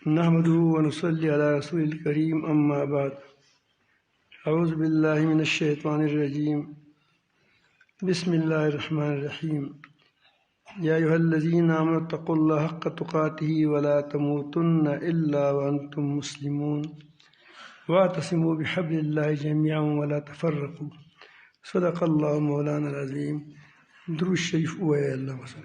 نحمده ونصلي على رسول الكريم أما بعد. أعوذ بالله من الشيطان الرجيم. بسم الله الرحمن الرحيم. يا أيها الذين آمنوا اتقوا الله حق تقاته ولا تموتن إلا وأنتم مسلمون واعتصموا بحبل الله جميعا ولا تفرقوا. صدق الله مولانا العظيم. درود الشريف ويا الله وسلم.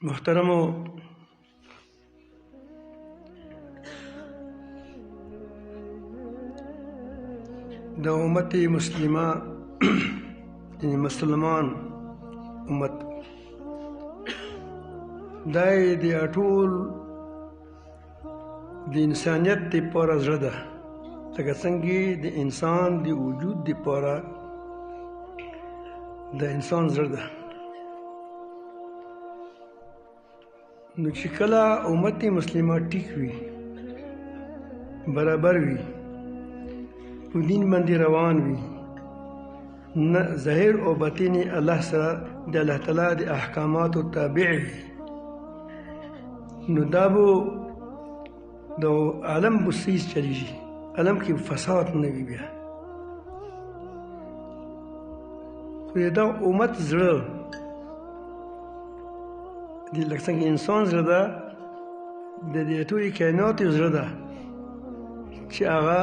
محترمو د امت مسلمه یعنی مسلمان امت دای د ټول د انسانیت لپاره زړه ده، لکه څنګه د انسان د وجود لپاره د انسان زړه ده. نو چې کله امت مسلمه ټیک وي، برابر وي، په دین باندې روان وي، نه ظاهر او باطن الله سره د الله تعالی د احکاماتو تابع وي، نو دا به د عالم بسیز چلیږي، عالم کې فساد نه وي بیا. خو دا امت زړه د لکه څنګه انسان زړه ده، د دې ټولې کائناتو زړه ده چې هغه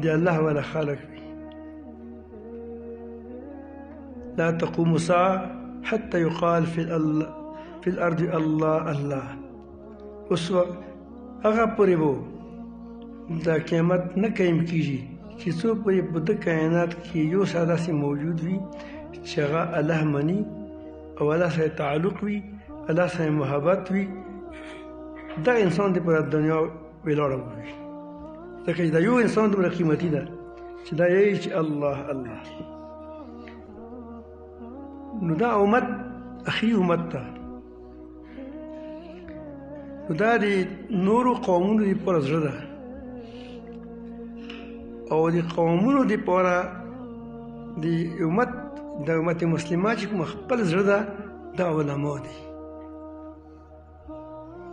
د الله والا خالق وي. لا تقوم الساعة حتى يقال في الأرض الله الله. اوس هغه پورې به دا قیامت نه قایم کېږي چې څو پورې په ده کائنات کې یو څه داسې موجود وي چې هغه الله مني او الله سره تعلق وي، الله سره محبت وي. دا انسان دی پر دنیا ولاړه وي، ځکه دا یو انسان دومره قیمتي ده چې دا یې چې الله الله. نو دا امت اخري امت ده، نو دا د نورو قومونو لپاره زړه ده، او د قومونو لپاره د امت مسلمه چې کوم خپل زړه ده، دا علما دي،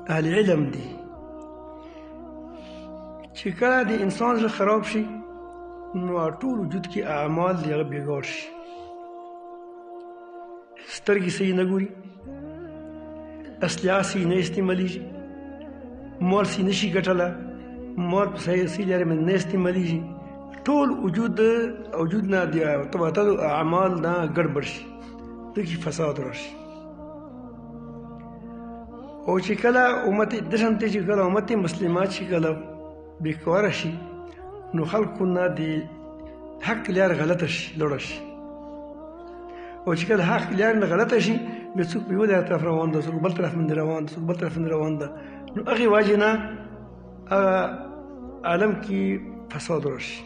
اهل علم دي. چې کله د انسان زړه خراب شي، نو ټول وجود کې اعمال دی هغه بېګار شي. سترګې صحیح نه ګوري، اصلحات صحیح نه استعمالیږي، مال صحیح نشي ګټلی، مال په صحیح لارې باندې نه استعمالیږي، ټول وجود نه د تبادل اعمال نه ګډوډ شي، دغې فساد راشي. او چې کله امت دشانتې چې کله امت مسلمه چې کله بېکاره شي، نو خلکو نه د حق لار غلطه شي، لوړه شي. او چې کله حق لار نه غلطه شي، بیا څوک په یو طرف روان ده، څوک بل طرف باندې روان ده، څوک بل طرف باندې روان ده، نو هغې وجې نه هغه عالم کې فساد راشي.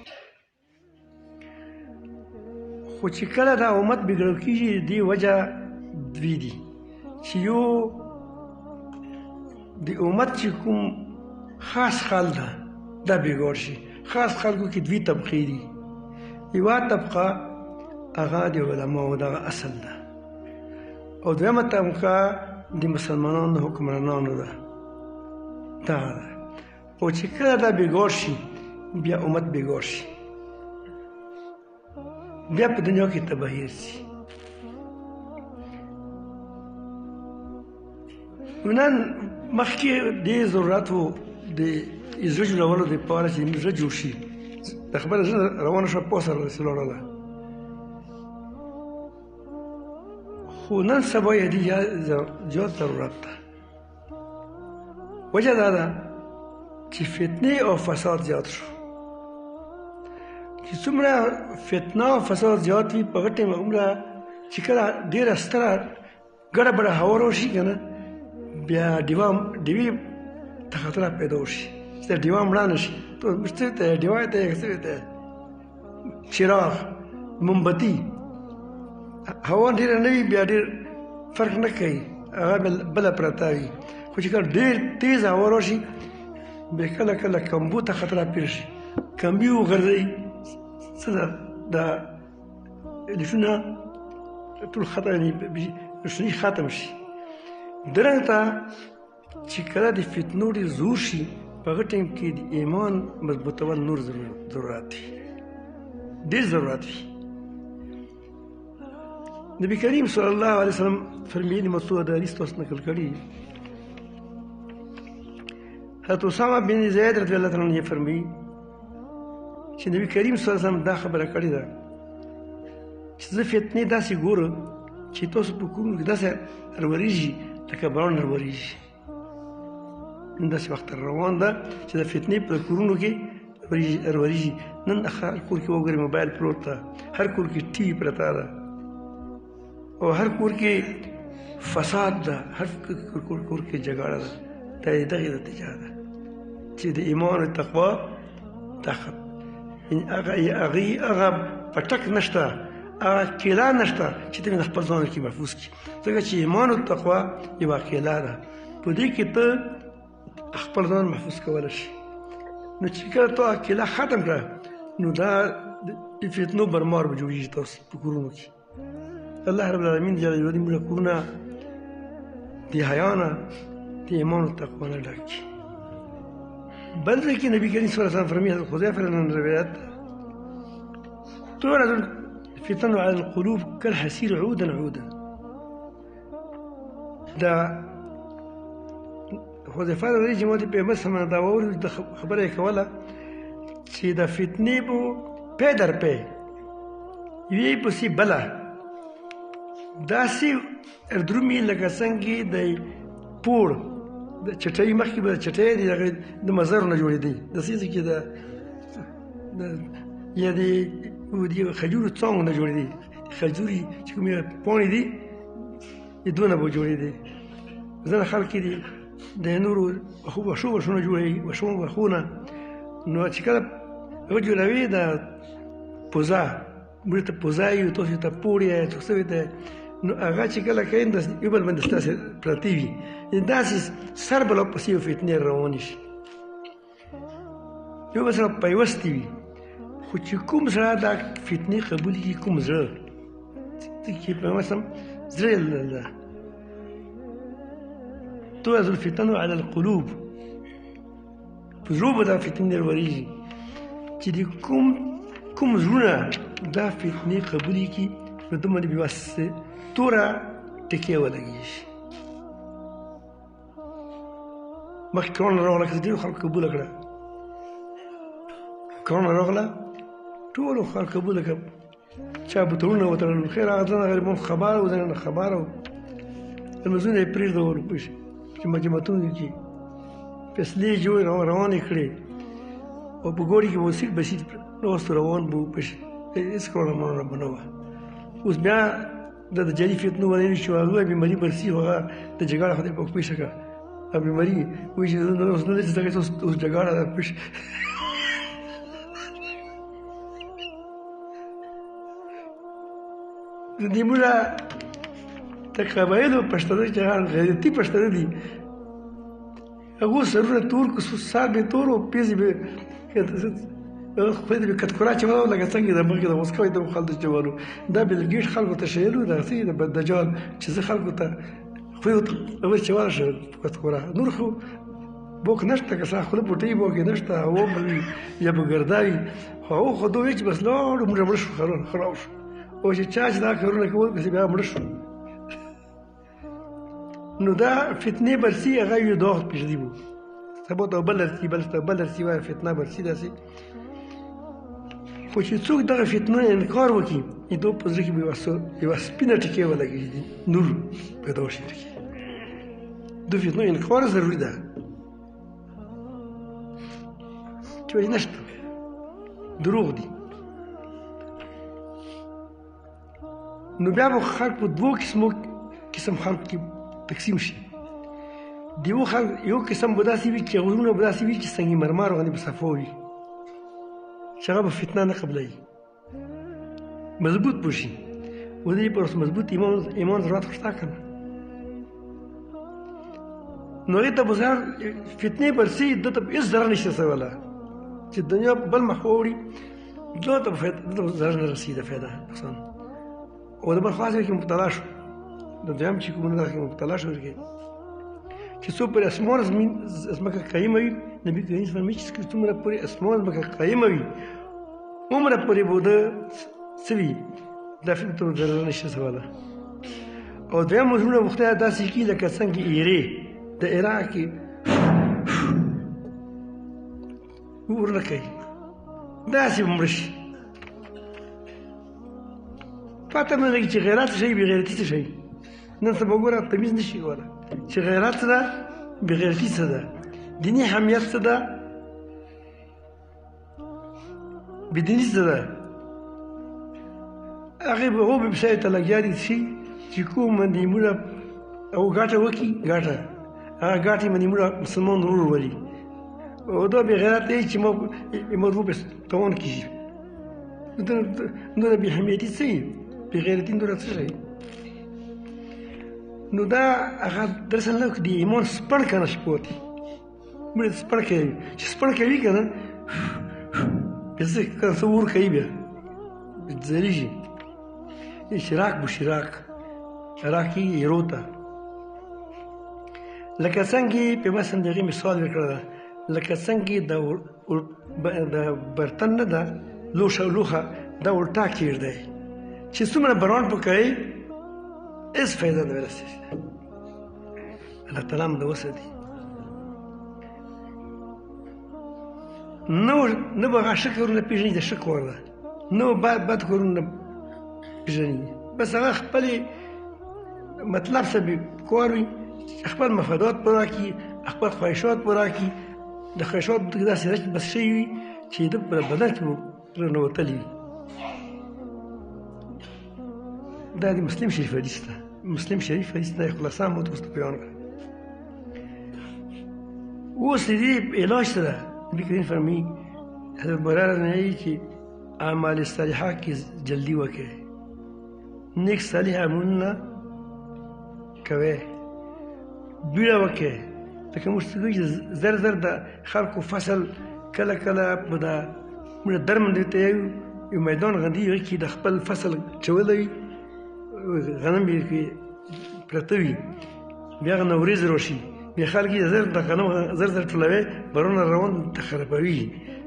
خو چې کله دا امت بېګړو کېږي، د دې وجه دوی دي چې یو د امت چې کوم خاص خال ده دا بېګار شي. خاص خلکو کې دوی طبقې دي. یوه طبقه هغه د علماو دغه اصل ده، او دویمه طبقه د مسلمانانو حکمرانانو ده، دغه ده. او چې کله دا بېګار شي، بیا امت بېګار شي، بیا په دنیا کې تباهي راشي. نن مخکې ډېر ضرورت و د زړه جوړولو دپاره چې زړه جوړ شي. د خبره زړه روانه شوه، پوه سره داسې ولاړله. خو نن سبا یې دې زیات ضرورت ده. وجه دا ده چې فتنې او فساد زیات شو. چې څومره فتنه او فساد زیات وي، په هغه ټایم هغومره چې کله ډېره ستره ګډه بډه هوا راشي که نه، بیا ډیوې ته خطره پیدا وشي. چې ډیوه مړه نه شي، څه ته ډیوه ته څه ته چراغ مومبتي هوا ډېره نه وي، بیا ډېر فرق نه کوي، هغه بله پرته وي. خو چې کله ډېر تیز هوا راشي، به کله کله کمبو ته خطر پېښ شي کمبي وغورځوي څه ده دا الکترونونه ټول ختم روشني ختم شي درنګ ته چې کله د فتنو ډېر زور شي په هغه ټایم کې د ایمان مضبوطول نور ضرورت دي ډېر ضرورت وي نبی کریم صلی الله علیه وسلم فرمیلي مسعود د حدیث تاسو نقل کړي حضرت اسامه بن زید رضی الله تعالی عنہ فرمایي چې نبی کریم صلی الله علیه وسلم دا خبره کړې ده چې زه فتنې داسې ګورم چې تاسو په کورونو کې داسې روریږي لکه باران روریږي داسې وخت روان ده چې د فتنې په کورونو کې روریږي نن هر کور کې وګورئ موبایل پروت ده هر کور کې ټي وي پرته ده او هر کور کې فساد ده هر کور کې جګړه ده دا د دغې نتیجه ده چې د ایمان او تقوا طاقت هغه پټک نشته هغه کیله نشته چې ته د خپل ځان کې محفوظ کړي ځکه چې ایمان او تقوا یوه کیله ده په دې کې ته خپل ځان محفوظ کولی شي نو چې کله ته کیله ختم کړه نو دا د فتنو برمار به جوړېږي تاسو په کورونو کې الله رب العالمین جل جلاله موږ کورونه د حیا نه د ایمان او تقوا نه ډک کړي بل ځای کې نبی کریم صلی الله علیه وسلم فرمایي حضرت حذیفه رضی الله عنه روایت تعرض الفتن على القلوب كالحسير عودا عودا دا حذیفه رضی الله عنه چې پیغمبر صلی الله علیه وسلم دا واورېد خبره یې کوله چې د فتنې به پی در پی یوې پسې بله داسې درومي لکه څنګه د پوړ د چټۍ مخکې به چټۍ د مزرو نه جوړېدی داسې کې یا د خجورو څانګو نه جوړېدی خجوري چې کومې پاڼې دي دونه به جوړېدی ځینې خلک دي د نورو وښو نه جوړوي وښو نه نو چې کله هغه جوړوي د پوزه موږ ته پوزه یو تاسو ته پوړ یې څه څه ته نو هغه چې کله کوي یو بل باندې ستاسې پرتې وي داسې سر به له پسې یو فتنې روانې شي یو بل سره پیوستې وي خو چې کوم زړه دا فتنې قبول کړي کوم زړه چې پیغمبر صلی زړه ده تعرض الفتن على القلوب په زړه به دا فتنې ورېږي چې د کوم زړونه دا فتنې قبولې کړي نو ده باندې بېواسطه توره ټکې ولګېږي مخکې کرونا راغله که ډېرو خلکو قبوله کړه کرونا راغله ټولو خلکو قبوله کړه چا بوتلونه وتړل خیر هغه ځان غریبان خبر و ځان خبر و لمونځونه یې پرېږدول چې مجمعتونو کې فیصلې جوړې روانې کړې او په ګوړې کې موسیق بسیط ناست روان به هېڅ کرونا مرونه به نه وه اوس بیا د جدي فتنو باندې چې هغه بیماري برسي هغه د جګړه خدای په پېښه کړه هغه بیماري وایي چې اوس نه دی چې څنګه اوس جګړه ده پېښ د دې موږ د قبایلو پښتانه چې هغه غیرتي پښتانه دي هغو سرونه تور که سر به تور او پیزې به خپل به کټکورا چولو لکه څنګه د مخکې د مسکوي د خلکو چولو دا بلګیټ خلکو ته شیلو دا سي د دجال چې زه خلکو ته خو او چواله شو کټکورا نور خو بوک نشته که څه خپل پټي بوک نشته او بل یا بګرداوي خو دوی چې بس لاړو موږ مړ شو خراب شو او چې چا چې دا کارونه کول که بیا مړ شو نو دا فتنې برسي هغه یو دوغ پېژدي وو سبا ته بل رسي وایي فتنه برسي داسې خو چې څوک دغه فتنو انکار وکړي دو په زړه کې به یوه سپینه ټکې ولګېږي نور پیدا شي د فتنو انکار ضروري ده چې وایي نشته دروغ دي نو بیا به خلک په دوو قسم خلکو کې تقسیم شي د یو قسم به داسې وي چې غرونه به داسې وي چې سنگ مرمر غوندې به صفا وي چې هغه به فتنه نه قبلوي مضبوط به شي ودې پر مضبوط ایمان ضرورت شته که نه نو هغې ته به ځان فتنې برسي ده ته به هېڅ ضرر نشته رسولی چې دنیا په بل مخ ووړي دغه ته به ضرر نه رسي د فایده نقصان او د بل خلاص کې مبتلا شو د دویم چې کومه ده کې مبتلا شو چې څو پرې اسمان ځمکه قایمه وي نبي کریم فرمایي چې څومره پورې اسمان ځمکه قایمه وي عمره پورې به ده څه وي دا فکر ته ضرر نشي رسولی او دویم مضمونه مختلف داسې کي لکه څنګه ایرې د عراق کې اور نه کوي داسې به مړه شي پته مې نه لګي چې غیرت څه شی بې غیرتي څه شی نن سبا ګوره تمیز نه شي کولی چې غیرت څه ده بې غیرتي څه ده دیني حمیت څه ده بې دیني څه ده هغې به هغو به پسې ته لګیا دي شي چې کوم باندې موږ او ګاټه وکړي ګاټه هغه ګاټې باندې موږ مسلمان ورور ولي او دا بې غیرت دی چې موضوع به توان کېږي نو دا بې حمیتي څه وي بې غیرتي نو څه شی نو دا هغه درسن نه د ایمان سپړ که نه شي پوتې موږ سپړ کوي چې سپړ کوي که نه بیا څه اور کوي بیا ځلیږي اشراق بشراق راکي ایرو ته لکه څنګه په مثلا دغه مثال ورکړه لکه څنګه د برتن نه ده لوښه لوښه دا الټا کېږدی چې څومره باران پکوي هېڅ فایده نه ورسېږي الله تعالی هم د وساتي نه به هغه ښه کارونه پېژني د ښه کار ده نه به بد کارونه پېژني بس هغه خپلې مطلب څه کار وي خپل مفادات پوره کړي خپل خواهشات پوره کړي د خواهشات داسې رچ بس شوي وي چې د بدن کې رانوتلي وي دا د مسلم شریف حدیث ده مسلم شریف حدیث ده خلاصه مو تاسو ته بیان کړم اوس د دې علاج څه ده نبي کریم فرمایي حضرت براره نه چې اعمال صالحه کې جلدي وکړئ نیک صالح عملونه کوئ بیړه وکړئ لکه موږ څه کوي چې زر زر د خلکو فصل کله کله به د موږ درمندې ته یو میدان غندي هغې کې د خپل فصل چولی وي غنم یې پرته وي بیا هغه نه وریځ راشي بیا خلک یې زر د غنم زر زر ټولوي بارونه روان ته خرابوي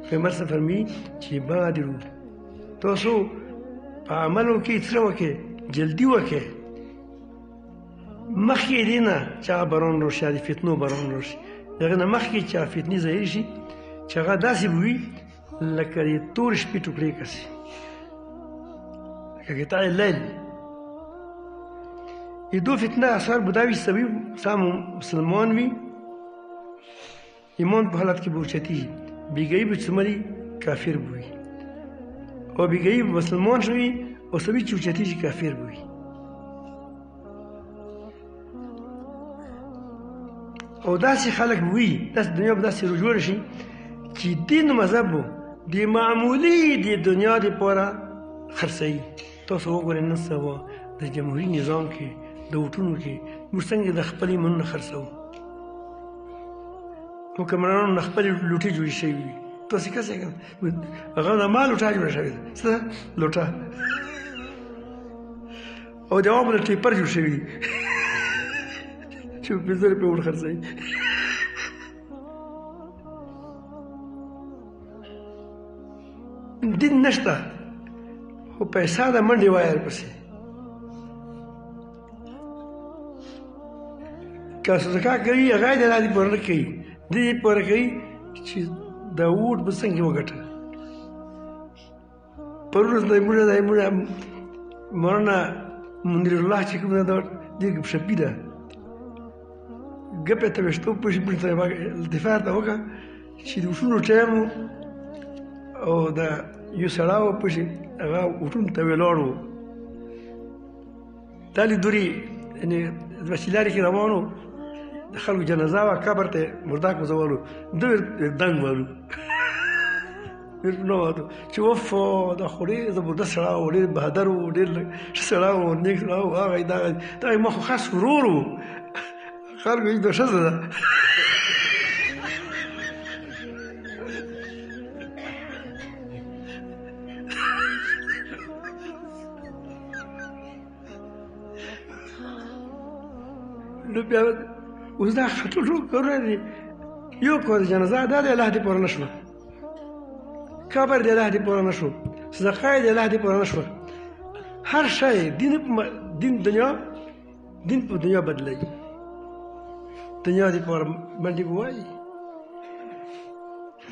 پیغمبر صلی فرمایي چې بادرو تاسو په عملو کې څه وکړئ جلدي وکړئ مخکې دې نه چې هغه باران راشي د فتنو باران راشي د هغې نه مخکې چې هغه فتنې ظاهر شي چې هغه داسې به وي لکه د تورې شپې ټوکرې کسي لکه قطاع اللیل دو فتنه اثر به دا وي سبب سم مسلمان وي ایمان په حالت کې به اوچتېږي بېګایي به څومري کافر به وي او بېګایي به مسلمان شوي او سبب چې اوچتېږي کافر به وي او داسې خلک به وي داسې دنیا به داسې رجوع شي چې دین و مذهب به د معمولي د دنیا دپاره خرڅوي تاسو وګورئ نن سبا د جمهوري نظام کې د وټونو کې موږ څنګه د خپل ایمانونه خرڅوو حکمرانانو نه خپلې لوټې جوړې شوي وي تاسې کسې هغه د ما لوټه جوړه شوې ده څه ده لوټه او جواب د ټیپر جوړ شوي چې په 5 روپۍ ور خرڅوي دین نشته خو پیسه د منډې وایه ورپسې که صدقه کوي هغه یې د دې پوره نه کوي دې پوره کوي چې دا ووټ به څنګه وګټه پرون د موږ مولانا منیر الله چې کوم دا دې شپې ده ګپې ته وشتو پوښي پوښتنه دفاع ته وکړه چې د وټونو ټایم او دا یو سړی و پوښي هغه وټونو ته ولاړ و دا لیدوري یعنې داسې لارې کې روان و د خلکو جنازه وه قبر ته مرداک وځولو ده دنګ والو نه واته چې وف دا خو ډېر زبردست سړی و ډېر بهادر و ډېر ښه سړی و نیک سړی و هغه دا ما خو خاص ورور و خلکو هېڅ د ښځه ده نو بیا اوس دا ټول کورونه دي یو کور د جنازه دا د الله دې پوره نه شوه قبر د الله دې پوره نه شو صدقه یې د الله دې پوره نه شوه هر شی دین په دنیا بدلوي دنیا دې پوره منډې ووایي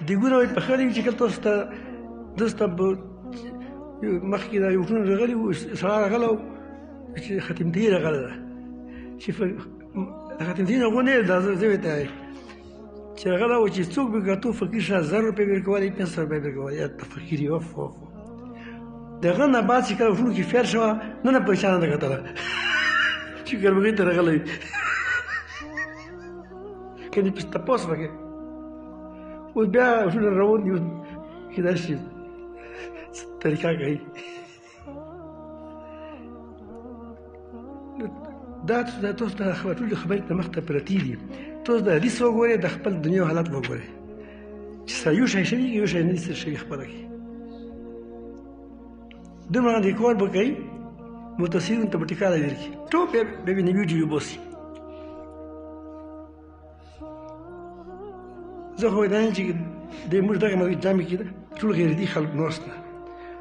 دیګونه وایي پخلی وي چې کله تاسو ته مخکې دا یو ټون راغلي وو سړی راغلی و چې ختمدین راغلی ده چې ختمدین غونې دا زه ورته چې راغلی و چې څوک به کتو فقیر شه 1000 روپۍ به یې ورکولې 500 روپۍ به یې ورکولې یا فقیر یې وف د هغه نه بعد چې کله ټولو کې فیل شوه نه نه پریشانه ده کتله چې ګربګۍ ته راغلی وي که دې تپوس وکړې اوس بیا ټول روان دي کېدای شي طریقه کوي دا تاسو ته ټولې خبرې ته مخته پرتې دي تاسو د حدیث وګورئ د خپل دنیا حالت وګورئ چې ستا یو شی شوي یو شی نه دي شوي خپله کړي دومره باندې کار به کوي متصلین ته به ټیکاله درکړي ټول بیا به نوي ویډیو وباسي زه خو دا یم چې د موږ دغه جامې کې ده ټول غیرتي خلک ناست ده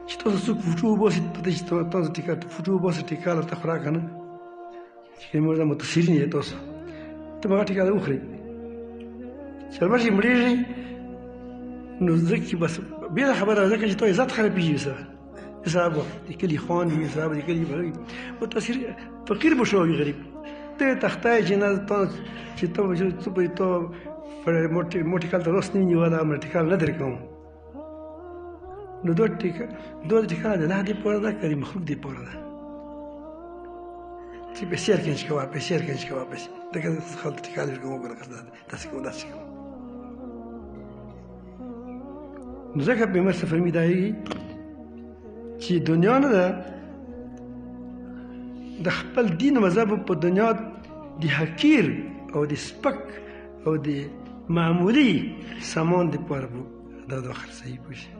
چې تاسو څوک فوټو وباسي چې تاسو فوټو وباسي ټیکاله ته خورا که نه چې موږ دا متصلین یې تاسو ته به هغه ټیکاله وخورئ چې البته چې مړېږئ نو ځکه بس بېله خبره ده ځکه چې تا عزت خلک پېژني سره صاحب د کلي خوان وي صاحب د کلي وي متصل فقیر به شوی غریب ته تختای چې نه چې ته موټی کال ته روس نه نیوله موټی کال نه درکوم نو دوه ټیکاله د الله دې پوره ده که د مخلوق دې پوره ده چې پیسې ارکنج کوه پیسې ارکنج کوه پیسې دغه خلک ټیکاله ورکوم وګوره داسې کوم داسې کوم نو ځکه پیغمبر صلی فرمایي چې دنیا نه ده د خپل دین او مذهب په دنیا د حقیر او د سپک او د معمولي سامان دپاره به دا خرڅوي پوه شئ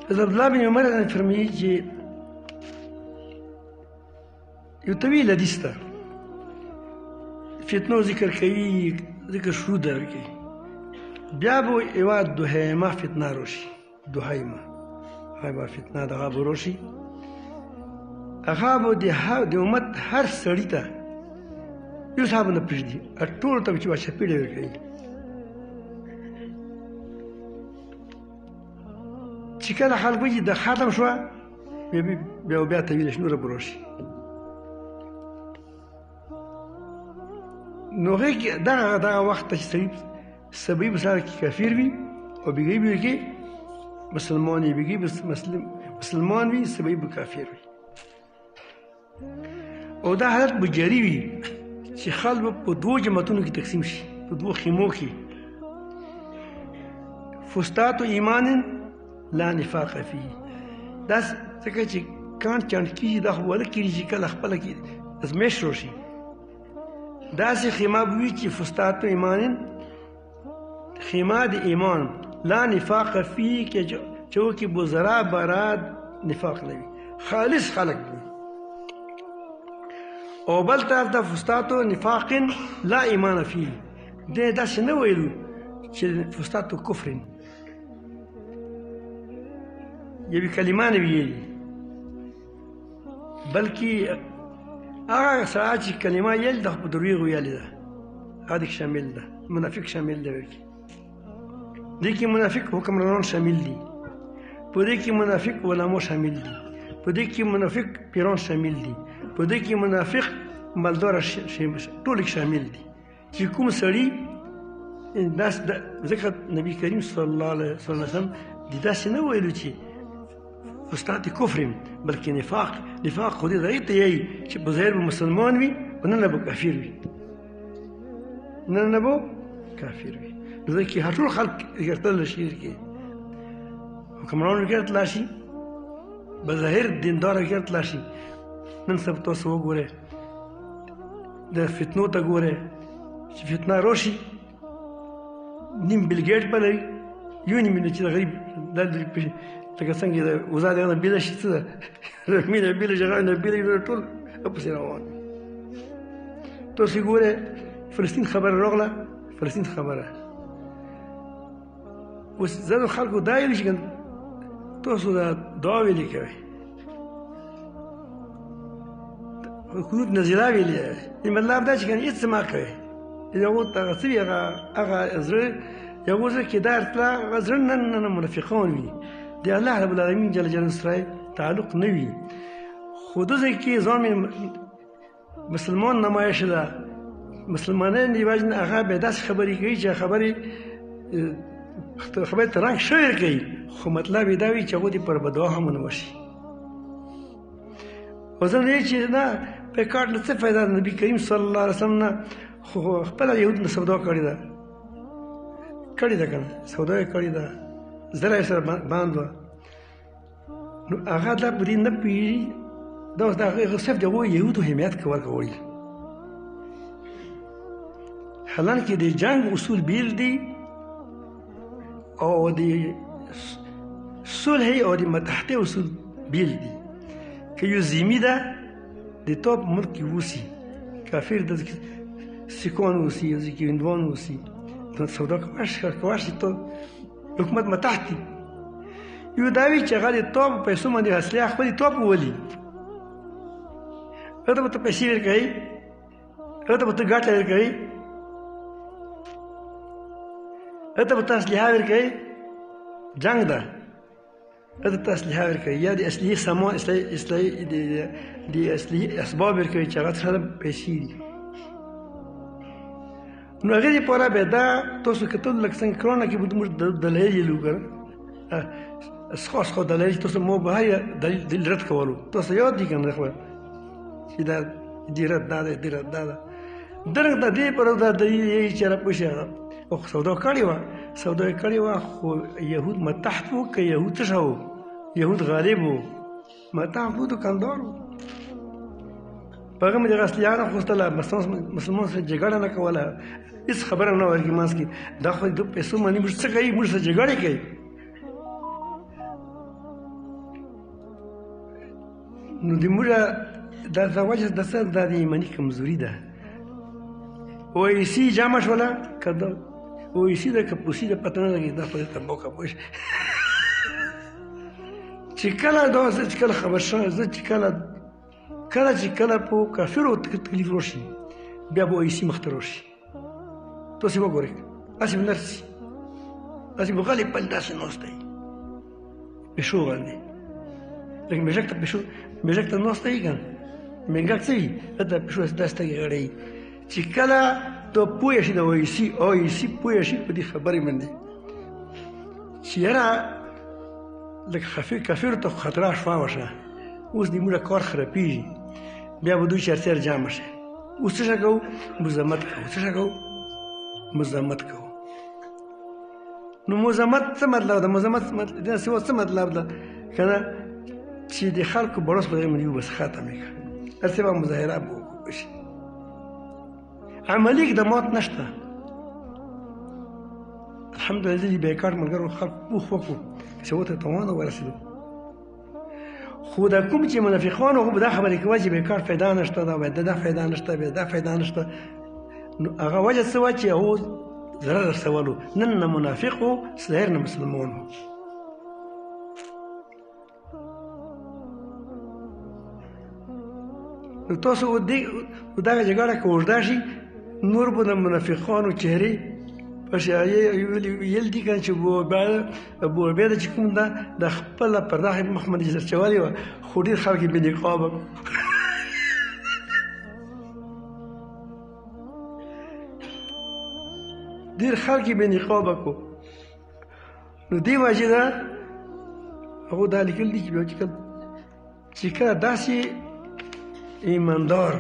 حضرت عبدالله بن عمر فرمایي چې یو طویل حدیث ده فتنو ذکر کوي ذکر شروع ده کوي بیا به یوه دوهیمه فتنه راشي دوهیمه هغه فتنه دغه به راشي هغه به د امت هر سړي ته یو صاحب نه پرېږدي ټولو ته به چې چپېړې ورکوي چې کله خلک وایي د ختم شوه بیا طویله شي نوره به راشي نو هغې کې دغه وخت ته چې سړي به سره کې کافر وي او بېګۍ به وي کې مسلمان وي بېګۍ به مسلمان وي سبعي به کافر وي او دا حالت به جاري وي چې خلک به په دوو جماعتونو کې تقسیم شي په دوو خیمو کې فستات ایمان لا نفاق فيه دا ځکه چې کانټ کېږي دا خو ونه کېږي چې کله خپله کې ازمېښت راشي داسې خیمه به وي چې فستات ایمان خیمه د ایمان لا نفاق فيه چې وکې به ذره براد نفاق نه وي خالص خلک وي او بل طرف ته فستاتو نفاق لا ایمان فيه دې داسې نه ویلو چې فستاتو کفر یوې کلمه نه ویلي بلکې هغه سړی چې کلمه یل ده په درویغو ویلې ده هغه کې شامل ده منافق شامل ده دې کې منافق حکمرانان شامل دي په دې کې منافق علما شامل دي په دې کې منافق پیران شامل دي په دې کې منافق مالدار ټول شامل دي چې کوم سړی ځکه نبی کریم صلی الله علیه وسلم داسې نه ویلو چې فستات کفر بلکې نفاق خو دې ځای ته یایي چې په ظاهر به مسلمان وي په ننه به کافر وي ننه به کافر وي نو ځکه هر ټول خلک ګرځېدلی شي کې حکمران ګرځېدلی شي بظاهر دیندار ګرځېدلی شي نن سبا تاسو وګورئ د فتنو ته ګورئ چې فتنه راشي نیم بیل ګیټ به لري یو نیم چې د غریب لکه څنګه د وزا د نه بیله شي څه ده مینه بیله شي هغه نه بیله ټول پسې روان تاسو ګورئ فلسطین خبره راغله فلسطین خبره اوس ځینو خلکو دا ویلي چې تاسو دا دعا ویلې کوئ قنوت نازله ویلې مطلب دا چې هېڅ مه کوئ هغو ته هغه څه وي هغه زړه یو زړه کې دا ارتلا هغه زړه نه منافقان وي د الله رب العالمین جل جلاله سره تعلق نه وي خو دې ځای کې ځان مسلمان نمایش ده مسلمانان دی وجه هغه به داسې خبرې کوي چې خبرې ته رنګ شعر کوي خو مطلب یې دا وي چې هغو دې پر بدعا هم ونه وشي او زه نه چې نه په کار نه څه فایده نبي کریم صلی الله علیه وسلم نه خو خپله یهود نه سودا کړې ده که نه سودا یې کړې ده زره یې سره باند وه نو هغه دا په دې نه پوهېږي دا اوس د هغه صرف د هغو یهودو حمایت کول غواړي حالانکې د جنګ اصول بیل دي او د صلح او د متحدې اصول بیل دي که یو ذمي ده د تا په ملک کې اوسي کافر ده سیکان اوسي یا ځکه هندوان اوسي سودا کولی شي ته حکومت متحد دي یو دا وي چې هغه د تا په پیسو باندې اصلي خپلې تا په ولي هغه ته به ته پیسې ورکوې هغه ته به ته ګټه ورکوې هغه ته به ته اسلحه ورکوې جنګ ده هغه ته ته اسلحه ورکوې یا د اصلي سامان د اصلي اسباب ورکوې چې هغه سره پیسې دي نو هغې دپاره بیا دا تاسو کتل لکه څنګه کرونا کې به موږ دلایل یې لرو که نه خاص دلایل چې تاسو مو به هر دلیل رد کولو تاسو یاد دي که نه خبره چې دا دې رد دا ده دې رد دا ده درنګ د دې پر دا دلیل یې چې راپوه شي هغه او سودا کړې وه خو یهود متحد وو که یهود څه وو یهود غالب وو متحد وو دوکاندار وو په هغه مې دغه اصلیانو غوښتله مسلمان سره جګړه نه کوله هېڅ خبره نه ورکړي منځ کې دا خو د پیسو باندې موږ څه کوي موږ سره جګړې کوي نو د موږ دا وجه د څه دا د ایماني کمزوري ده اویسي جامع شوله که د اویسي ده که پوسي ده پته نه لګي دا خو دې تنباکه پوه شه چې کله دا زه چې کله خبر شوم زه چې کله په کافرو تکلیف راشي بیا به اویسي مخته راشي تاسې وګورئ هسې به نرسي هسې به غلی پل داسې ناست دی پیشو باندې لکه میژک ته ناست دی که نه مینګک څه وي هلته پیشو هسې داسې تګې غړی چې کله ته پوه شي د اویسي پوه شي په دې خبرې باندې چې یاره لکه کافرو ته خطره شوه وشه اوس د موږ کار خرابېږي بیا به دوی چرچر جمع شي اوس څه کوو مزاحمت کوو نو مزاحمت څه مطلب ده مزاحمت څه مطلب ده که نه چې د خلکو بړوس په دې باندې بس ختم یې کړه هسې به مظاهره به وشي عملي اقدامات نشته الحمدلله د بیکار ملګرو خلکو پوښ وکړو چې ورته توانه ورسېدو خو دا کوم چې منافقان هغه به دا خبرې کوي چې بیکار فایده نشته دا فایده نشته بیا دا فایده نشته نو هغه وجه څه وه چې هغو ضرر رسولو نن نه منافق و سهر نه مسلمان و نو تاسو دغه جګړه که اوږده شي نور به د منافقانو چهرې په شایع ویل دي که چې ابو عبیده چې کوم ده د خپله پرده مخ باندې چرچولې وه خو ډېر خلک یې بې نقابه ډېر خلک یې بې نقابه کړو نو دې وجې نه هغو دا لیکل دي چې کله داسې ایماندار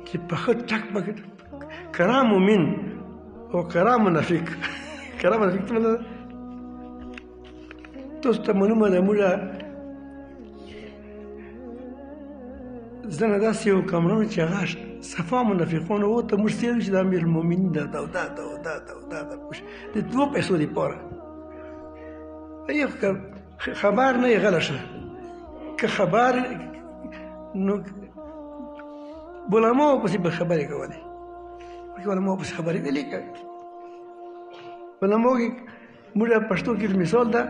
چې په ښه ټک پکې کرا مؤمن او کرا منافق څه مطلب تاسو ته معلومه ده موږ زه نه داسې یو کامران چې هغه صفا منافقون او ته مرسل چې د امیر المؤمنین دا د دوه پیسو دی پاره ایو خبر نه غلشه که خبر نو بولامو پسې به خبرې کولې بولامو پسې خبرې ویلې کوي بولامو کې موږ پښتو کې مثال ده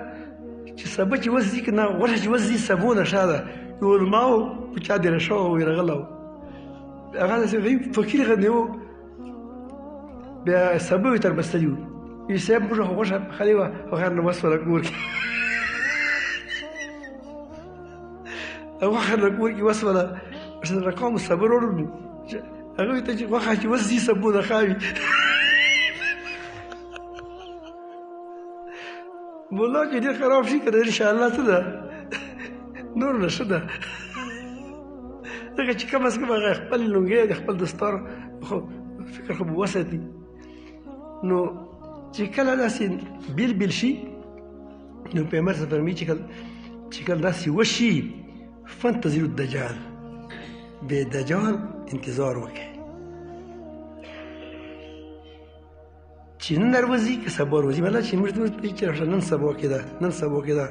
چې سبا چې وځي کنه ورته چې وځي سبونه شاده یو الماو په چا دی راشو ويرغلو هغه څه فکر غنیو بیا سبو تر بستیو یې سب موږ خوښه خلیوه هغه نو مسوله کور او هغه کور کې وسوله چې رقم صبر ورو هغه ته چې واخه چې وځي سبونه خاوي والله چې ډېر خراب شي کنه ان شاء الله څه ده نور نشه ده دغه چې کم از کم هغه خپل لونګۍ د خپل دستار خو فکر خو وساتي نو چې کله داسې بیل شي نو پیغمبر صلی الله علیه وسلم فرمایي چې کله داسې وشي فانتظروا الدجال د دجال انتظار وکړئ چې نن راوځي که سبا راوځي مله چې موږ ته چې نن سبا کېده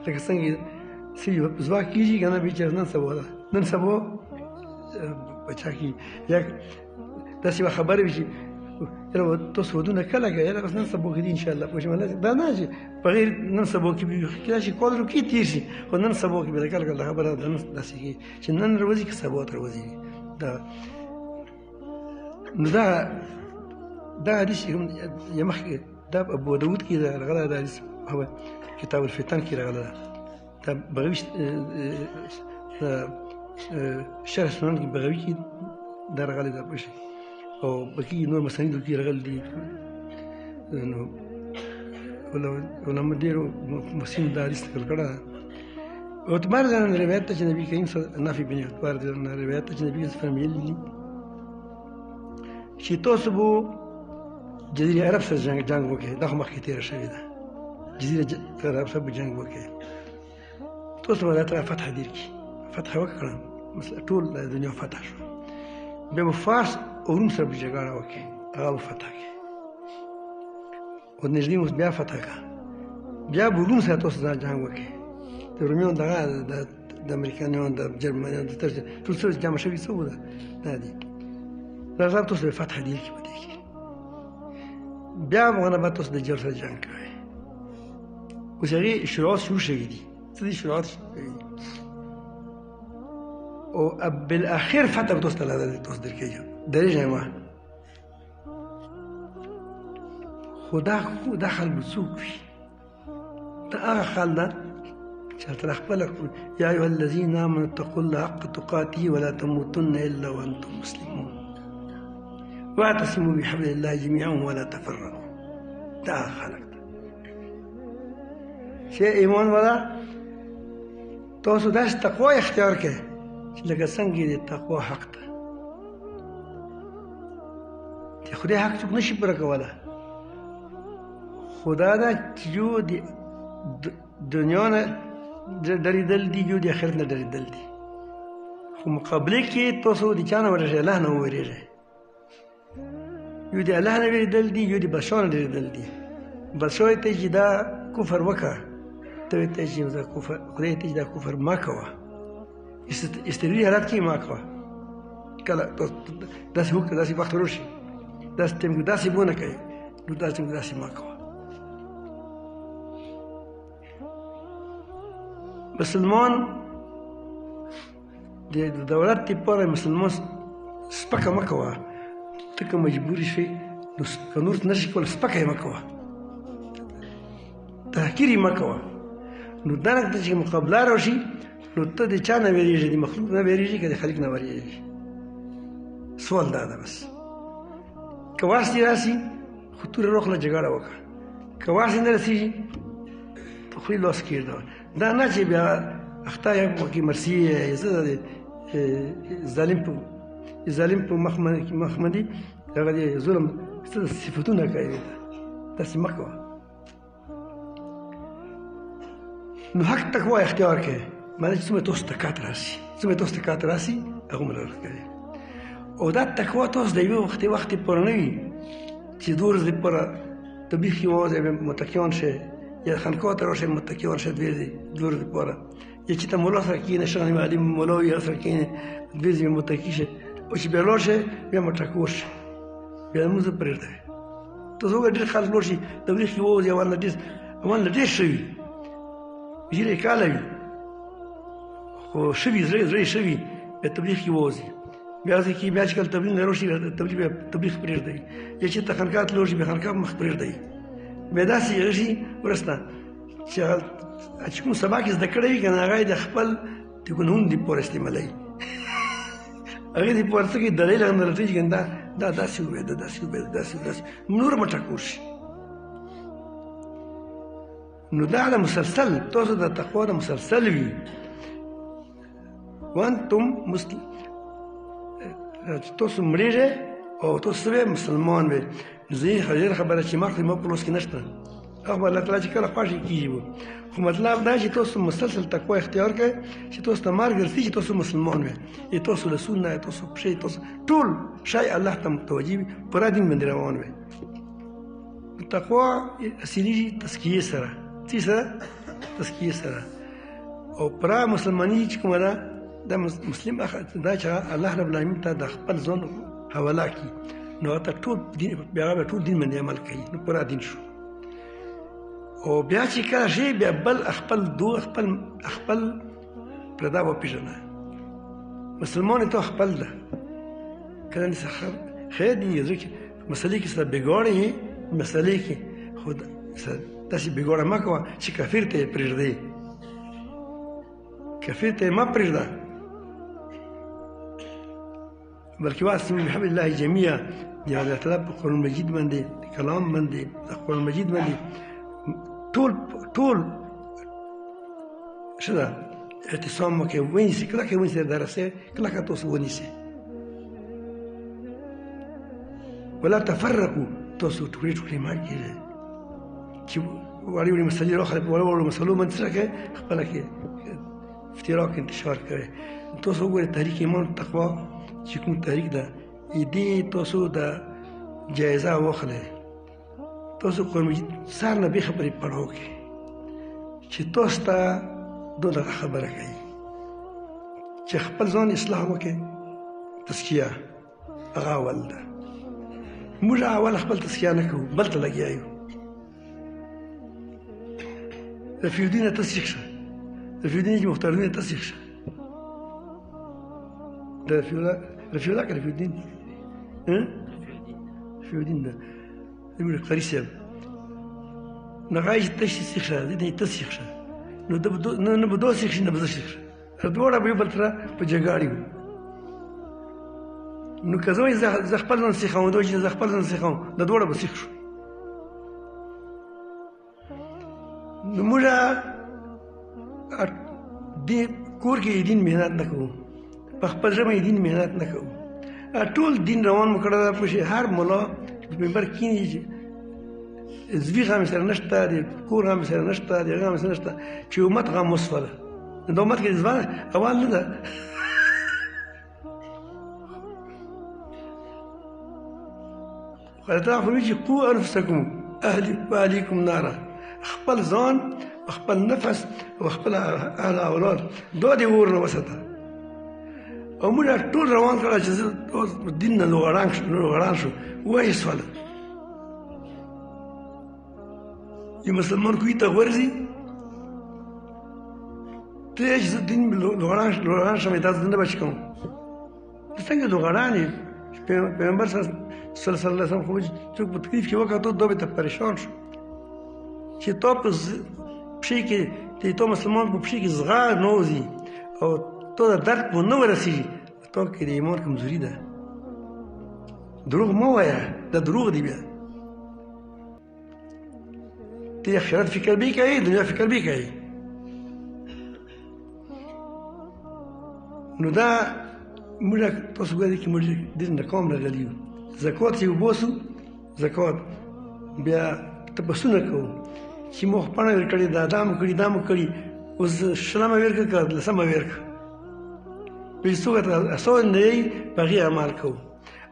لکه څنګه چې ځواک کېږي که نه چې نن سبا ده نن سبا بچا کې یا داسې به خبرې وي چې تاسو ودونه کله کوئ یاره نن سبا کې دي انشاءالله پوه شئ دا نه چې بغیر نن سبا کې کېدای شي کال روکې تېر شي خو نن سبا کې به کله خبره ده داسې کېږي چې نن راوځي که سبا ته راوځي نو دا حدیث یې مخکې دا ابو داود کې راغلی دا حدیث هو کتاب الفتن کې راغلی دا بغوي شرح سنن کې بغوي کې دا راغلی دا پوه شئ او بقي نور مسانیدو کې راغلي دي نو علما ډېرو محسنینو دا حدیث نقل کړی ده عتبار نه روایت ته چې نبي کریم نافع بن عتبار نه روایت ته چې نبي کریم فرمایلي دي چې تاسو به جزیره عرب سره جنګ وکړي دا خو مخکې تېره شوې ده جزیره عرب سره به جنګ وکړي تاسو به دا ته فتح دیر کړي فتح وکړه ټول دنیا فتح شو بیا به فارس او روم سره به جګړه وکړي هغه به فتح کړي او نږدې اوس بیا فتح کړه بیا به روم سره تاسو ځان جنګ وکړي د رومیانو دغه د امریکایانو د جرمنیانو ټول سره جمع شوي څه وو دا دي دا ځان تاسو به فتح دیر کړي په دې کې بیا هغه به تاسو د جر سره جنګ کوئ اوس هغې شروعات شروع شوي دي څه دي شروعات شوي دي او بالاخر فتح به تاسو ته تاسو درکوي درېږئ ما خو دا خلک څوک وي دا هغه خلک ده چې هلته خپله یا ایها الذین آمنوا اتقوا الله حق تقاته ولا تموتن الا وانتم مسلمون واعتصموا بحبل الله جميعا ولا تفرقوا دا خلق ده چې ایمان والا تاسو داسې تقوا اختیار کړئ چې لکه څنګه د تقوا حق ده چې خدای حق څوک نشي پوره کولی خدا ده چې یو د دنیا نه ډارېدل دي یو د آخرت نه ډارېدل دي خو مقابله کې تاسو د چا نه ورېږئ الله نه ووېرېږئ یو د الله نه وېرېدل دي یو د بادشاه نه ډارېدل دي بادشاه ته چې دا کفر وکړه ته ورته چې خدای ته چې دا کفر مه کوه استمراري حالت کې مه کوه کله داسې وکړه داسې وخت راشي داسې ټایم کې داسې ونه کوې نو داسې مه کوه مسلمان د دولت لپاره مسلمان سپکه مه کوه ته که مجبور شي نو که نور نه شي کولی سپکه یې مه کوه تحقیر یې مه کوه نو دا چې مقابله راشي نو ته د چا نه وېرېږې د مخلوق نه وېرېږې که د خلق نه وېرېږې سوال دا ده بس که واس دې راسي خو توره روغله جګړه وکړه که واس دې نه رسېږي ته خو یې لاس کېږده دا نه چې بیا اخته یا وکړي مرسي زه د ظالم په مخ باندې هغه د ظلم څه صفتونه کوي داسې مه کوه نو حق تقوا اختیار کړئ معنی چې څومره تاسو ته کات راسي هغومره ورکوئ او دا تقوا تاسو د یوې وختې پورې نه وي چې 2 ورځې پوره ته بیخي یوازې متکیان شې یا خانقاه ته راشې متکیان شې 2 ورځې پوره یا چې ته مولا سره کښېنې شغل معلم مولا وي هغه سره کښېنې 2 ورځې متکي شې او چې بیا لاړ شې بیا مټکور شې بیا لمونځ پرېږدی تاسو وګورئ ډېر خلک لاړ شي تبلیغ کې ووځي اول نه ډېر ښه وي ژیړې کاله وي خو ښه وي زړه ښه وي بیا تبلیغ کې ووځي بیا چې کله تبلیغ نه راشي تبلیغ پرېږدی یا چې ته خانقاه ته لاړ شي بیا خانقاه مخ پرېږدی بیا داسې هغه شي وروسته چې کوم سبق یې زده کړی وي که نه هغه یې د خپل د ګناهونو دپاره استعمالوي هغې دپاره څه کوي دلیل هم نه لټوي چې دا داسې ووایه دا داسې ووایه دا داسې نور مټکور شي نو دا د مسلسل تاسو د تقوا د مسلسل وي وانتم تاسو مړېږئ او تاسو مسلمان وئ نو زه خبره چې مخکې زما په لوس کې نشته هغه به الله تعالی چې کله خوښ کېږي خو مطلب دا چې تاسو مسلسل تقوا اختیار کړئ چې تاسو ته مرګ رسي چې تاسو مسلمان وئ تاسو لاسونه تاسو پښې تاسو ټول شی الله ته متوجه وي پوره دین باندې روان وئ تقوا اصلي تزکیې سره څه سره تزکیې سره او پوره مسلماني چې کومه ده دا مسلم دا چې الله رب العالمین ته د خپل ځان حواله کړي نو هغه ټول دین بیا هغه ټول دین باندې عمل کوي نو پوره دین شو او بیا چې کله شي بیا بل خپل پردا وپېژنه مسلمان ته خپل ده کله نه خیر دین یې ځکه مسلې کې سره بګاړې مسلې کې خو داسې بګاړه مه کوه چې کافر ته یې پرېږدې کافر ته یې مه پرېږده بلکې واعتصموا بحبل الله جميعا د الله تعالی په قرآن مجید باندې کلام باندې د قرآن مجید باندې ټول څه ده اعتصام وکړئ ونیسئ کلکه ونیسئ درسه کلکه تاسو ونیسئ ولا تفرقوا تاسو ټوکړې مه کېږئ چې وړې مسلې راخلئ په وړو مسلو باندې څه کوئ خپله کې افتراق انتشار کوئ تاسو وګورئ تحریک ایمان تقوا چې کوم تحریک ده دې تاسو د جایزه واخلئ تاسو قرآن مجید سر نه بې خبرې پړاو کې چې تاسو ته دغه خبره کوي چې خپل ځان اصلاح وکړئ تزکیه هغه اول ده موږ اول خپل تزکیه نه کوو بل ته لګیا یو رفیع الدین تصدیق شه رفیع الدین مختار الدین تصدیق شه ده رفیع الله که رفیع الدین رفیع الدین ده زموږ قاري صاحب نو هغه چې تصدیق شه دې تصدیق شه نو نه به دوه سیخ شي نه به زه سیخ شه دواړه به یو بل سره په جګاړې وو نو که زه وایم زه خپل ځان سیخوم دوی چې زه خپل ځان سیخوم د دواړه به سیخ شو نو موږ دې کور کې دین محنت نه کوو په خپل ژبه یې دین محنت نه کوو ټول دین روان مو کړی ده پوه هر ملا په منبر کښېني چې زویغ هم سره نشته د کور هم سره نشته د هغه هم سره نشته چې امت غم وسوله د امت کې ځوان اول نه ده خدای تعالی فرمایي چې قوا انفسکم اهلیکم ناره خپل ځان خپل نفس او خپل اهل اولاد دا دې اور نه وساته او موږ ټول روان کړه چې دین نه لوغړان شو وایي سواله یو مسلمان کوی ته ورځي ته چې دین لوغړان شم تاسو نه بچ کوم څنګه لوغړان یې پیغمبر صلی الله علیه وسلم خو څوک په تکلیف کې وکړه دوی ته پریشان شو چې تا په پښې کې ته مسلمان په پښې کې زغار نه وځي او ته د درد په نه ورسېږي تا کې د ایمان کمزوري ده دروغ مه وایه دا دروغ دی بیا ته آخرت فکر به کوې دنیا فکر به کوې نو دا موږ تاسو ګورئ چې موږ ډېر ناکام راغلي یو زکات چې وباسو زکات بیا تپسونه کوو چې موږ پاڼه ورکړې دا مو کړي دا مو کړي اوس شلمه ورکړه که لسمه ورکړه بې څوک ته اسان نه یې په هغې عمل کوو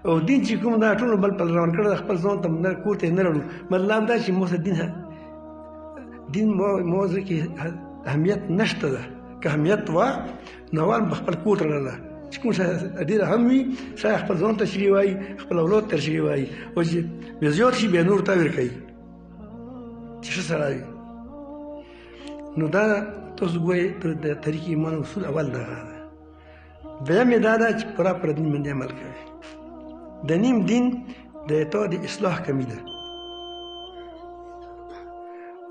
او دین چې کوم دا ټول بل په روان کړ خپل ځان ته نه کور ته نه لرو مطلب دا چې موږ دین موضوع کې اهمیت نشته ده که اهمیت وا نو ول خپل کور ته لرله چې کوم څه ډېر هم وي شاید خپل ځان ته شي وایي خپل اولاد ته شي وایي او چې بیا زیات شي بیا نور ته ورکوي چې ښه سړی وي نو دا تاسو ګورئ د طریق ایمان اصول اول دغه ده دویم یې دا ده چې پوره پر دین باندې عمل کوي د نیم دین د اطاعت د اصلاح کمی ده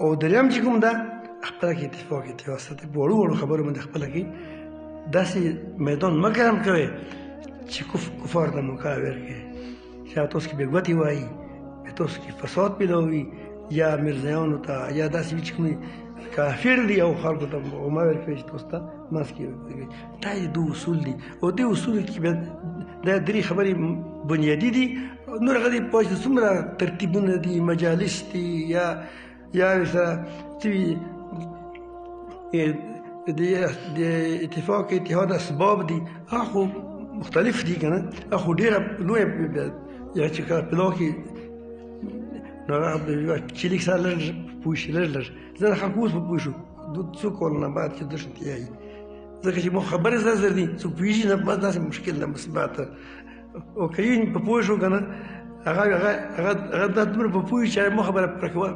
او دریم چې کوم ده خپله کې اتفاق ساتئ په وړو وړو خبرو باندې خپله کې داسې میدان مه ګرم کوئ چې کفار ته موقع ورکړي چې تاسو کې بې ګوتې وایي تاسو کې فساد پیدا وي یا مرزایانو ته یا داسې وي چې کوم کافر دي او خلکو ته مه ورکوي چې تاسو ته منځ کې ورکوي دا یې دوه اصول دي او دې اصولو کې دا درې خبرې بنیادي دي نور هغه دي پوه چې څومره ترتیبونه دي مجالس دي یا ورسره څه وي د اتفاق اتحاد اسباب دي هغه خو مختلف دي که نه هغه خو ډېره لویه یا چې کله پلاو کې نو هغه چې لیک سره لږ پوه شي لږ زه د خلکو اوس په پوه شو څو کالونه بعد چې درس تیایي ځکه چې مو خبرې زر دي څوک پوهېږي نه بس داسې مشکل ده مثبت او که یې په پوه شو که نه هغه دا دومره په پوه چې مو خبره پوره کوه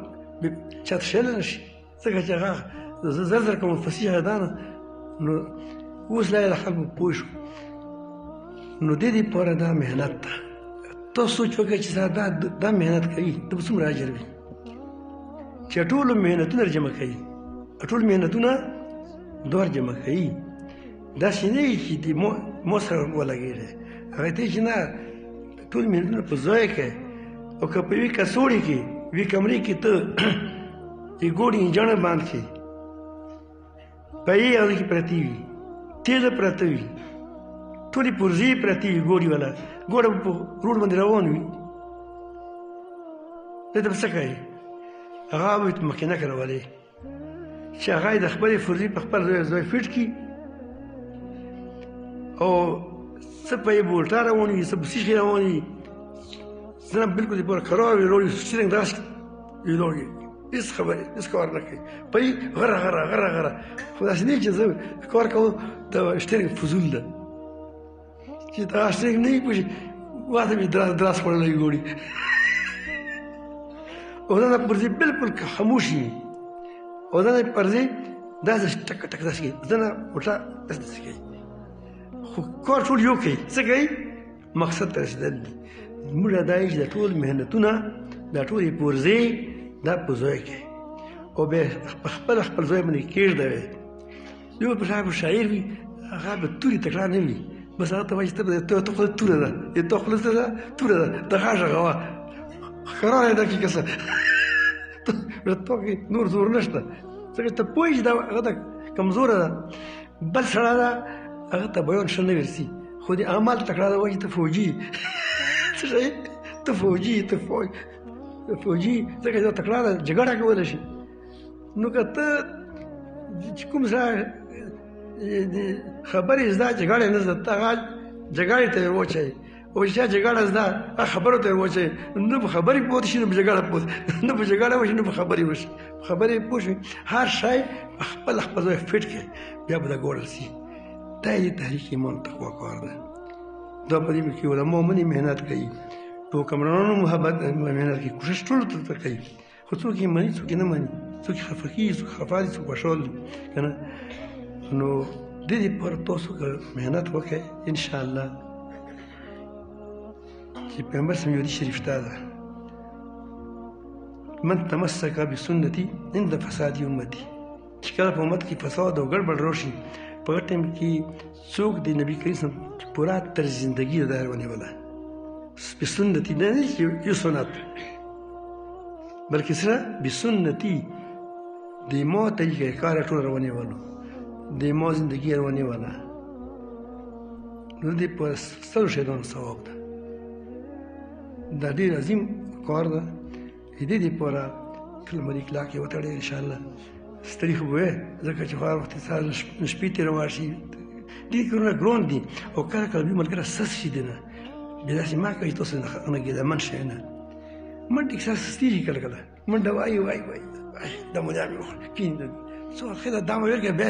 چاته شیلی نه شي ځکه چې هغه زه زر کوم فصیحه ده نه نو اوس لا یې د خلکو پوه شو نو دې دپاره دا محنت ده تاسو سوچ وکړئ چې دا محنت کوي ته به څومره اجر وي چې ټولو محنتونه جمع کوي ټول محنتونه دور جمع کوي داسې نه وي چې مو سره ولګېږي هغه ته چې نه ټول محنتونه په ځای کوي او که په یوې کڅوړې کې یوې کمرې کې ته یې ګوډې انجڼه باند کړې پیې هغې کې پرتې وي تیزه پرته وي ټولې پرزې پرتې وي ګوډې والا ګوډه په روډ باندې روان وي ته به څه کوې هغه به یې مخکې نه کرولې چې هغه یې د خپلې فرضې په خپل ځای فټ کړي او څه په یې بولټا روان وي څه په سیخې روان وي څه نه بلکل دپاره کرار وي روړ وي شرنګ داسې ویلوړ وي هېڅ خبرې هېڅ کار نه کوي په یې غره غره غره غره خو داسې نه چې زه کار کوم د شټرنګ فضول ده چې دا شټرنګ نه وي پوه شي ماته مې دراس خوړلی ګوړي او دا پرزې بلکل خاموش وي او دا پرزې داسې ټک ټک داسې کوي دا نه وټه داسې کوي خو کار ټول یو کوي څه کوي مقصد ته رسېدل دي موږ دا یې چې د ټول محنتونه دا ټولې پرزې دا په ځای کوي او بیا په خپل ځای باندې کېږدوي یو په شاعر شاعر وي هغه به تورې تکرار نه وي بس هغه ته وایي چې ته خوله توره ده ته خوله توره ده د غاښه غوا خراره یې دقیقه څه ته نور زور نشته ځکه ته پوهېږي چې دا هغه ته کمزوره ده بل سړی ده هغه ته بیان ښه نه ورسي خو د اعمال تکرار وایي ته فوجي څه شی ته فوجي فوجي ځکه دا تکرار ده جګړه کولی شي نو که ته چې کوم سړی خبرې زده جګړې نه زده ته هغه جګړې ته یې واچوي او چې چا جګړه زده هغه خبرو ته یې واچوي نه په خبرې پوه شي نه په جګړه پوه نه په جګړه وشي نه په خبرې وشي په خبرې پوه شي هر شی خپل ځای فټ کړي بیا به دا ګوړل شي دا یې تحریک ایمان تقوا کار ده دا په دې کې علما منې محنت کوي په حکمرانانو محنت کوي کوشش ټولو ته کوي خو څوک یې مني څوک یې نه مني څوک یې خفه کېږي څوک خفه دي څوک خوشحال دي که نه نو دې دپاره تاسو که محنت وکړئ انشاءالله چې پیغمبر صلی الله علیه شریف دا ده من تمسک بسنتي عند فساد امتي چې کله په امت کې فساد او ګډوډ راشي په هغه ټایم کې څوک د نبي کریم صلی الله علیه وسلم پوره طرز زندګي ده ونیوله بسنتي نه یو سنت بلکې سره بسنتي د ما طریقه کار ټول ونیولو د ما زندګي ونیوله نو دې په سلو شهیدانو ثواب ده دا ډېر عظیم کار ده دې دپاره کله ملي کلاک یې وتړی انشاءالله ستړي خو به وې ځکه چې هر وخت سهار شپې تېروار شي دې کارونه ګران دي او کله کله دوی ملګری سس شي دی نه بداسې ما کوي تاسو نه کېده من شئ نه منډه کې ساس ستېږي کله کله منډه وایي دا مو دامې وخوره کېنه څو ښه دا مو ورکړه بیا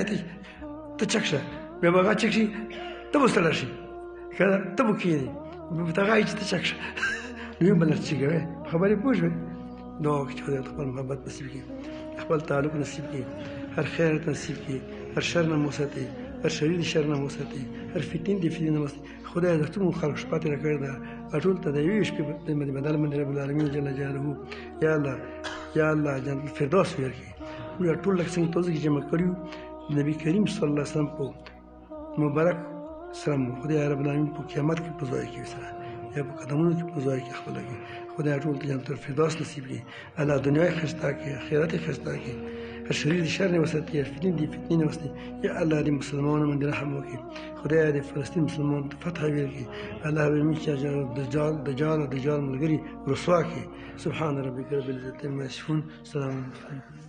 ته چک شه بیا به هغه چک شي ته به ستړی شي ښه ده ته به کښېنې بیا ته هغه وایي چې ته چک شه نو به درته چې کوې په خبرې پوه شوې دعا وکړه چې خدای خپل محبت نصیب کړي خپل تعلق نصیب کړي هر خیر نصیب کړي هر شر نه مو ساتي هر شریر شر نه مو ساتي هر فتنې د فتنې نه مو ساتي خدای د څومره خلق شپه تېره کړې ده ټول ته د یوې شپې باندې بدل باندې رب العالمین جل جلاله یا الله جنت الفردوس ورکړي موږ ټول لکه څنګه تاسو کې جمع کړیو نبی کریم صلی الله علیه وسلم په مبارک سلام خدای رب العالمین په قیامت کې په ځای کې سره یا په قدمونو کې په ځای کې خپل کې خدای ټول ته جنت الفردوس نصیب کړي الله دنیا خسته کړي آخرت خسته کړي هر شریر شر نه وساتي هر فتنې نه وساتي یا الله دې مسلمانانو باندې رحم وکړي خدای دې فلسطین مسلمانانو ته فتح ورکړي الله دې میچا دجال ملګري رسوا کړي سبحان ربک رب العزة عما یصفون سلام علیکم